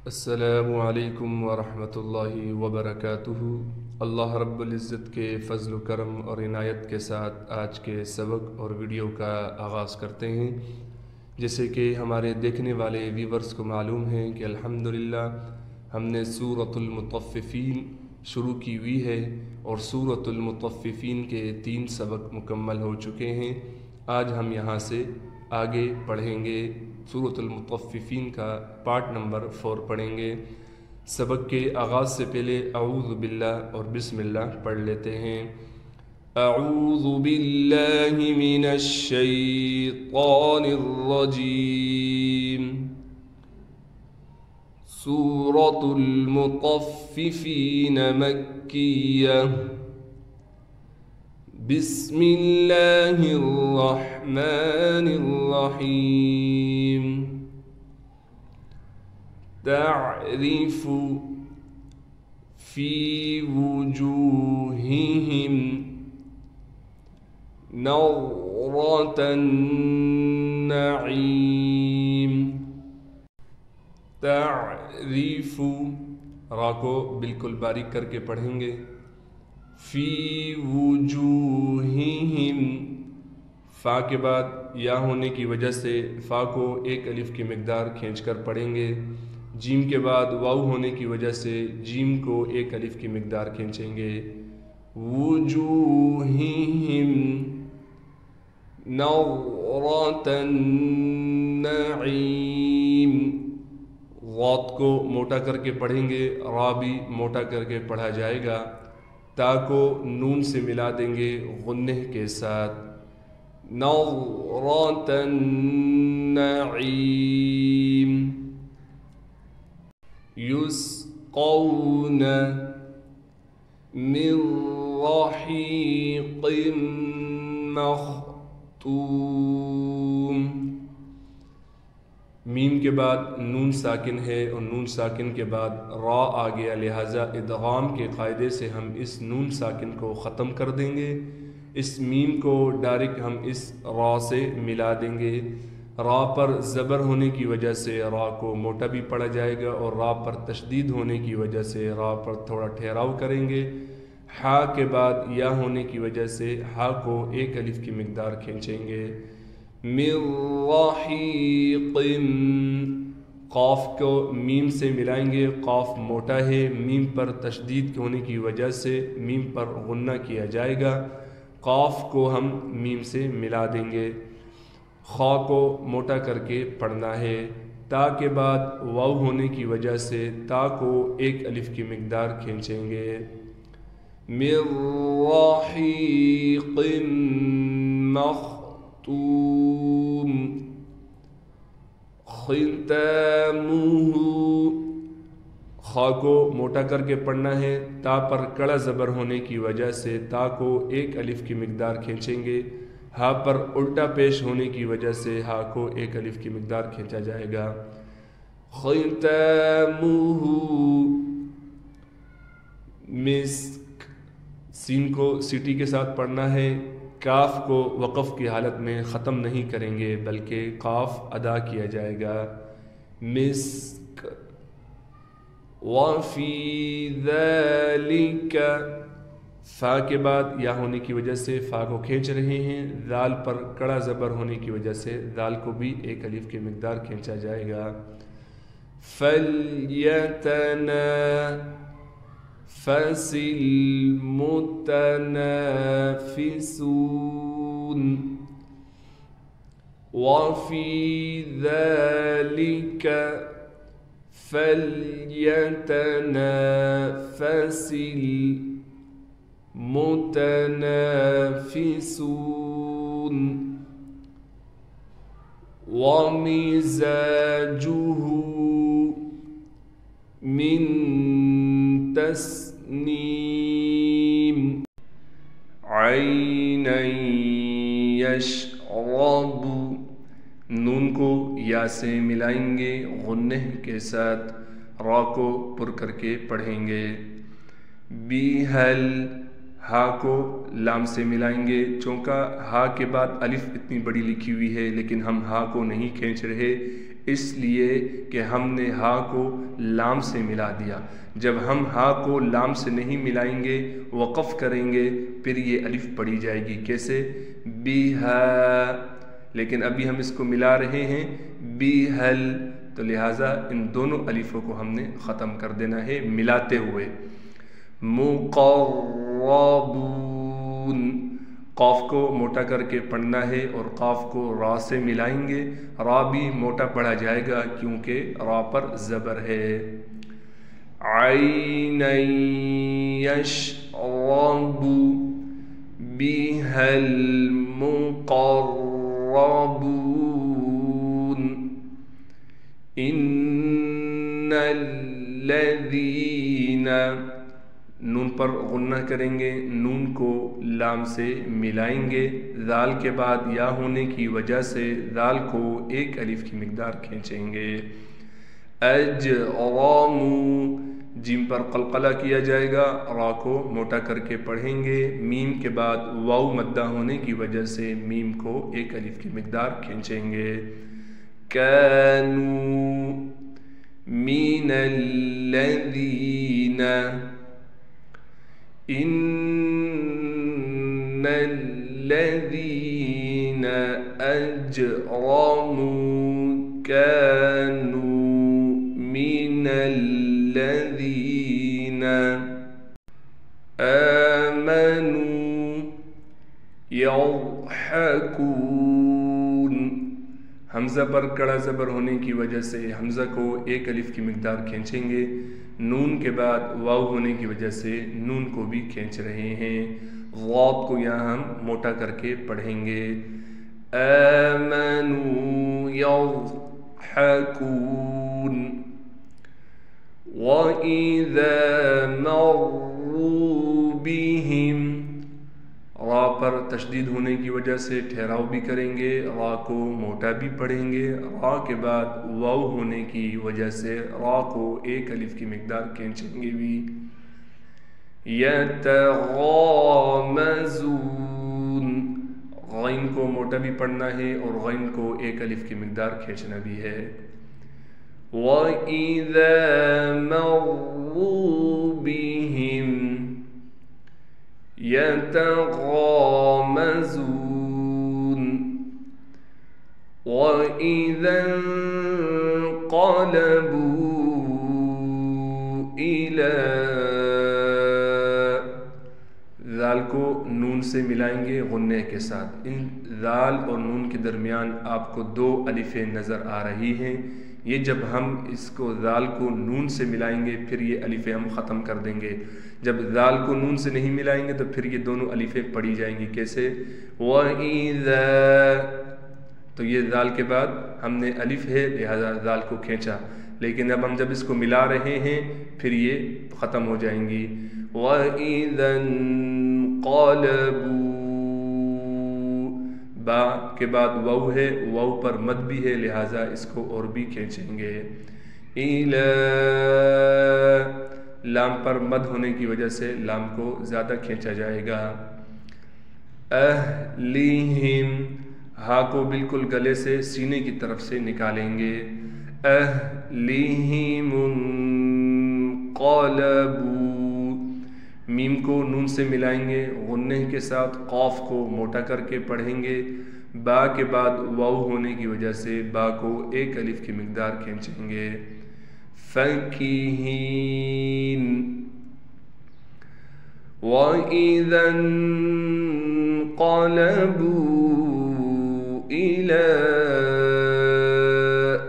السلام علیکم ورحمۃ اللہ وبرکاتہ۔ اللہ رب العزت کے فضل و کرم اور عنایت کے ساتھ آج کے سبق اور ویڈیو کا آغاز کرتے ہیں۔ جیسے کہ ہمارے دیکھنے والے ویورز کو معلوم ہے کہ الحمدللہ ہم نے سورۃ المطففین شروع کی ہوئی ہے اور سورۃ المطففین کے 3 سبق مکمل ہو چکے ہیں۔ آج ہم یہاں سے آگے پڑھیں گے، سورۃ المطففین کا پارٹ نمبر 4 پڑھیں گے۔ سبق کے آغاز سے پہلے اعوذ باللہ اور بسم اللہ پڑھ لیتے ہیں۔ اعوذ باللہ من الشیطان الرجیم۔ سورۃ المطففین مکیہ۔ بسم اللہ الرحمن الرحیم۔ تعرف فی وجوہہم نضرۃ النعیم۔ تعریف را کو بالکل باریک کر کے پڑھیں گے۔ فی وجوہہم، فا کے بعد یا ہونے کی وجہ سے فا کو 1 الف کی مقدار کھینچ کر پڑھیں گے۔ جیم کے بعد واو ہونے کی وجہ سے جیم کو 1 الف کی مقدار کھینچیں گے۔ وجوہہم نضرۃ النعیم، غات کو موٹا کر کے پڑھیں گے، را بھی موٹا کر کے پڑھا جائے گا۔ تا کو نون سے ملا دیں گے غنہ کے ساتھ۔ نضرۃ النعیم۔ یسقون من رحیق مختوم۔ میم کے بعد نون ساکن ہے اور نون ساکن کے بعد را آ گیا، لہٰذا ادغام کے قاعدے سے ہم اس نون ساکن کو ختم کر دیں گے۔ اس میم کو ڈائریکٹ ہم اس را سے ملا دیں گے۔ را پر زبر ہونے کی وجہ سے را کو موٹا بھی پڑھا جائے گا اور را پر تشدید ہونے کی وجہ سے را پر تھوڑا ٹھہراؤ کریں گے۔ ہا کے بعد یا ہونے کی وجہ سے ہا کو 1 الف کی مقدار کھینچیں گے۔ من رحیق، قاف کو میم سے ملائیں گے، قاف موٹا ہے، میم پر تشدید ہونے کی وجہ سے میم پر غنہ کیا جائے گا، قاف کو ہم میم سے ملا دیں گے۔ خا کو موٹا کر کے پڑھنا ہے۔ تا کے بعد واو ہونے کی وجہ سے تا کو 1 الف کی مقدار کھینچیں گے۔ من رحیق مختوم، ختامہ، خا کو موٹا کر کے پڑھنا ہے، تا پر کڑا زبر ہونے کی وجہ سے تا کو 1 الف کی مقدار کھینچیں گے۔ ہا پر الٹا پیش ہونے کی وجہ سے ہا کو 1 الف کی مقدار کھینچا جائے گا۔ ختامہ مسک، سین کو سیٹی کے ساتھ پڑھنا ہے۔ کاف کو وقف کی حالت میں ختم نہیں کریں گے بلکہ قاف ادا کیا جائے گا۔ مسک۔ وفی ذالک، فا کے بعد یا ہونے کی وجہ سے فا کو کھینچ رہے ہیں، ذال پر کڑا زبر ہونے کی وجہ سے ذال کو بھی 1 الف کی مقدار کھینچا جائے گا۔ فَلْيَتَنَافَسِ الْمُتَنَافِسُونَ۔ وَفِي ذَلِكَ فَلْيَتَنَافَسِ الْمُتَنَافِسُونَ۔ وَمِزَاجُهُ مِن تَسْنِيمٍ۔ عَيْنًا يَشْرَبُ، نون کو یا سے ملائیں گے غنہ کے ساتھ، را کو پر کر کے پڑھیں گے۔ بیہل، ہا کو لام سے ملائیں گے، چونکہ ہا کے بعد الف اتنی بڑی لکھی ہوئی ہے لیکن ہم ہا کو نہیں کھینچ رہے، اس لیے کہ ہم نے ہا کو لام سے ملا دیا۔ جب ہم ہا کو لام سے نہیں ملائیں گے، وقف کریں گے، پھر یہ الف پڑھی جائے گی کیسے؟ بیہا، لیکن ابھی ہم اس کو ملا رہے ہیں بیہل، تو لہٰذا ان دونوں الفوں کو ہم نے ختم کر دینا ہے ملاتے ہوئے۔ مقربون، قاف کو موٹا کر کے پڑھنا ہے اور قاف کو را سے ملائیں گے۔ را بھی موٹا پڑھا جائے گا کیونکہ را پر زبر ہے۔ عینا یشرب بہا المقربون، ان الذین، نون پر غنہ کریں گے، نون کو لام سے ملائیں گے، ذال کے بعد یا ہونے کی وجہ سے ذال کو ایک الف کی مقدار کھینچیں گے۔ اجرموا، جیم پر قلقلہ کیا جائے گا، را کو موٹا کر کے پڑھیں گے، میم کے بعد واو مدہ ہونے کی وجہ سے میم کو ایک الف کی مقدار کھینچیں گے۔ کانوا من الذین، ان الذین اجرموا كانوا من الذین آمنوا یضحکون، حمزہ پر کڑا زبر ہونے کی وجہ سے حمزہ کو ایک الف کی مقدار کھینچیں گے، نون کے بعد واو ہونے کی وجہ سے نون کو بھی کھینچ رہے ہیں، غاب کو یہاں ہم موٹا کر کے پڑھیں گے۔ آمنوا یضحکون، وَإِذَا مَرُّوا بِهِمْ، را پر تشدید ہونے کی وجہ سے ٹھہراؤ بھی کریں گے، را کو موٹا بھی پڑھیں گے، را کے بعد واو ہونے کی وجہ سے را کو ایک الف کی مقدار کھینچیں گے بھی۔ یتغامزون، غین کو موٹا بھی پڑھنا ہے اور غین کو ایک الف کی مقدار کھینچنا بھی ہے۔ وَإِذَا مَرُّوا بِهِمْ يَتَغَامَزُونَ، وَإِذَا انقَلَبُوا إِلَى، ذال کو نون سے ملائیں گے غنّے کے ساتھ، ان ذال اور نون کے درمیان آپ کو دو الفیں نظر آ رہی ہیں، یہ جب ہم اس کو ذال کو نون سے ملائیں گے پھر یہ الفیں ہم ختم کر دیں گے، جب ذال کو نون سے نہیں ملائیں گے تو پھر یہ دونوں الفیں پڑھی جائیں گی کیسے؟ وَإِذَا، تو یہ ذال کے بعد ہم نے الف ہے لہذا ذال کو کھینچا، لیکن اب ہم جب اس کو ملا رہے ہیں پھر یہ ختم ہو جائیں گی۔ وَإِذَا انقَلَبُوا، با کے بعد واو ہے، واو پر مد بھی ہے لہٰذا اس کو اور بھی کھینچیں گے۔ إِلَى، لام پر مد ہونے کی وجہ سے لام کو زیادہ کھینچا جائے گا۔ أَهْلِهِمْ، ہا کو بالکل گلے سے سینے کی طرف سے نکالیں گے۔ أَهْلِهِمُ انقلبوا، میم کو نون سے ملائیں گے، غنّے کے ساتھ قاف کو موٹا کر کے پڑھیں گے، با کے بعد واو ہونے کی وجہ سے با کو ایک الف کی مقدار کھینچیں گے۔ فَكِهِينَ، وَإِذَا انقلبوا إِلَى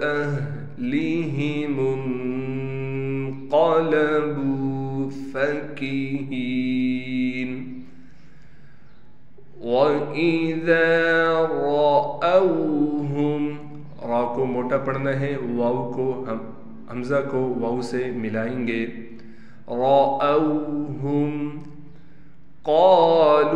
أَهْلِهِمُ انقلبوا فَكِهِينَ، وَإِذَا رَأَوْهُمْ، را کو موٹا پڑھنا ہے، واو کو حمزہ کو واو سے ملائیں گے، رَأَوْهُمْ قَالُوا،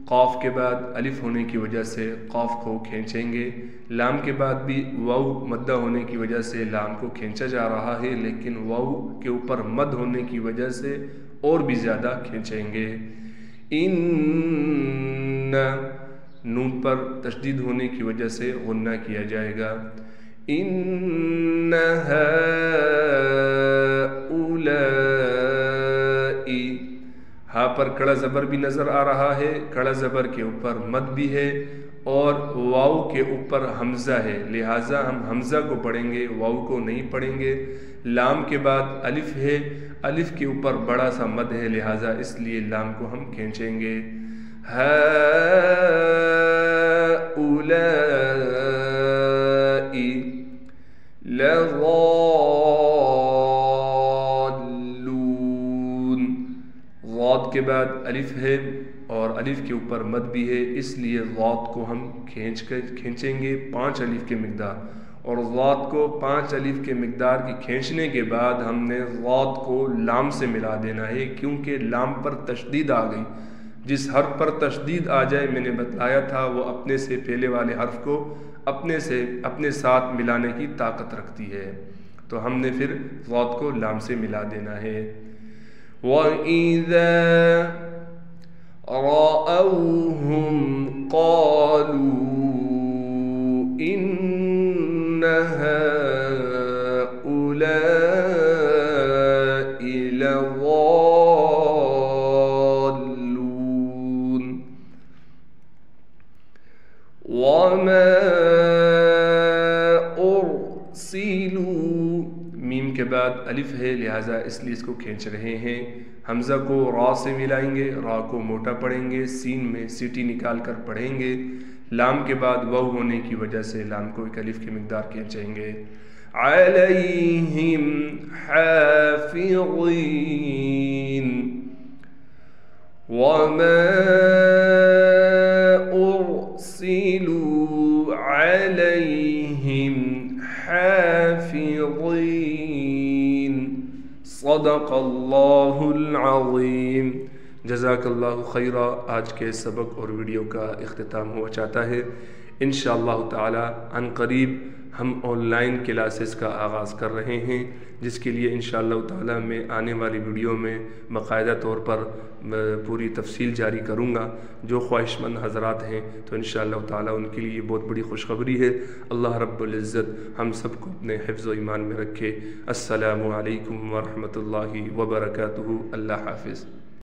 قاف کے بعد الف ہونے کی وجہ سے قاف کو کھینچیں گے، لام کے بعد بھی واو مدہ ہونے کی وجہ سے لام کو کھینچا جا رہا ہے لیکن واو کے اوپر مد ہونے کی وجہ سے اور بھی زیادہ کھینچیں گے۔ ان، نون پر تشدید ہونے کی وجہ سے غنہ کیا جائے گا. ان ہؤلاء، ہا پر کڑا زبر بھی نظر آ رہا ہے، کڑا زبر کے اوپر مد بھی ہے اور واو کے اوپر حمزہ ہے، لہٰذا ہم حمزہ کو پڑھیں گے، واو کو نہیں پڑھیں گے. لام کے بعد الف ہے، الف کے اوپر بڑا سا مد ہے، لہٰذا اس لیے لام کو ہم کھینچیں گے. ہؤلاء لضالون، ضاد کے بعد الف ہے اور الف کے اوپر مد بھی ہے، اس لیے ضاد کو ہم کھینچیں گے 5 الف کے مقدار، اور ضاد کو 5 الف کے مقدار کی کھینچنے کے بعد ہم نے ضاد کو لام سے ملا دینا ہے، کیونکہ لام پر تشدید آ گئی. جس حرف پر تشدید آ جائے، میں نے بتلایا تھا، وہ اپنے سے پہلے والے حرف کو اپنے ساتھ ملانے کی طاقت رکھتی ہے، تو ہم نے پھر ضاد کو لام سے ملا دینا ہے. وَإِذَا رَأَوْهُمْ قَالُوا إِنَّ هَؤُلَاءِ لَضَالُّونَ. وَمَا أُرْسِلُوا، میم کے بعد الف ہے، لہٰذا اس لیے اس کو کھینچ رہے ہیں. حمزہ کو را سے ملائیں گے، را کو موٹا پڑھیں گے، سین میں سیٹی نکال کر پڑھیں گے. لام کے بعد واو ہونے کی وجہ سے لام کو ایک الف کی مقدار کھینچیں گے. عَلَيْهِمْ حَافِظِينَ. وَمَا أُرْسِلُوا عَلَيْهِمْ حَافِظِينَ. صدق اللہ العظیم. جزاک اللہ خیرہ. آج کے سبق اور ویڈیو کا اختتام ہوا چاہتا ہے. انشاءاللہ تعالی عن قریب ہم آن لائن کلاسز کا آغاز کر رہے ہیں، جس کے لیے انشاءاللہ تعالی میں آنے والی ویڈیو میں باقاعدہ طور پر پوری تفصیل جاری کروں گا. جو خواہش مند حضرات ہیں تو انشاءاللہ تعالی ان کے لیے بہت بڑی خوشخبری ہے. اللہ رب العزت ہم سب کو اپنے حفظ و ایمان میں رکھے. السلام علیکم ورحمۃ اللہ وبرکاتہ. اللہ حافظ.